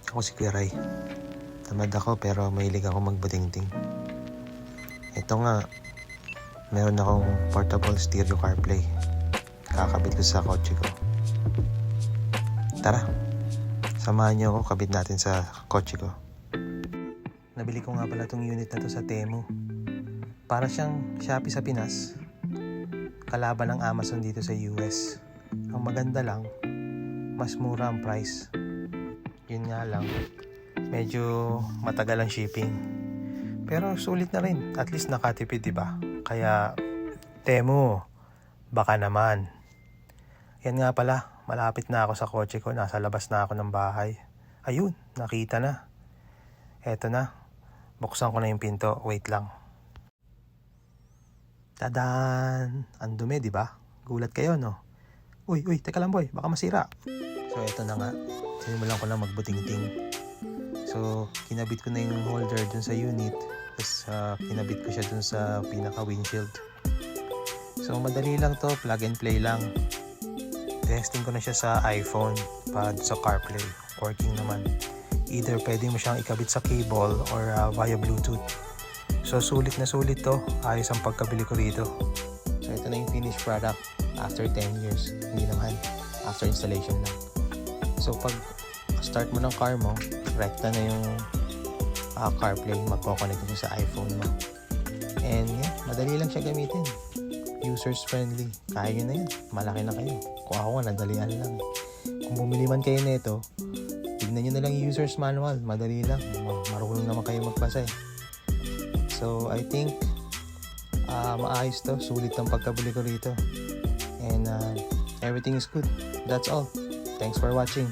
Ako si Kuya Ray. Tamad ako pero mahilig ako magbutingting. Ito nga, meron akong portable stereo CarPlay. Kakabit ko sa kotse ko. Tara, samahan niyo ako, kabit natin sa kotse ko. Nabili ko nga pala tong unit na to sa Temu. Para siyang Shopee sa Pinas. Kalaban ng Amazon dito sa US. Ang maganda lang, mas mura ang price. Yun nga lang, medyo matagal ang shipping. Pero sulit na rin, at least nakatipid, diba? Kaya, Temu, baka naman. Yan nga pala, malapit na ako sa kotse ko, nasa labas na ako ng bahay. Ayun, nakita na. Eto na, buksan ko na yung pinto, wait lang. Tadaan! Ang dumi, diba? Gulat kayo, no? Uy, teka lang boy, baka masira. So, eto na nga. Sinimulan ko lang magbutingting. So, kinabit ko na yung holder dun sa unit. Tapos, kinabit ko siya dun sa pinaka-windshield. So, madali lang to. Plug and play lang. Testing ko na siya sa iPhone. Sa CarPlay. Working naman. Either pwede mo siyang ikabit sa cable or via Bluetooth. So, sulit na sulit to. Ayos ang pagkabili ko rito. So, ito na yung finished product after 10 years. Hindi naman. After installation lang. So, pag start mo ng car mo, rekta na yung CarPlay, magkoconnect mo sa iPhone mo. And yeah, madali lang siya gamitin. Users friendly. Kaya nyo na yan. Malaki na kayo. Kung ako nga, nadalian lang. Kung bumili man kayo nito, tignan nyo na lang yung users manual. Madali lang. Marunong naman kayo magbasa eh. So, I think maayos to. Sulit ang pagkabili ko rito. And everything is good. That's all. Thanks for watching.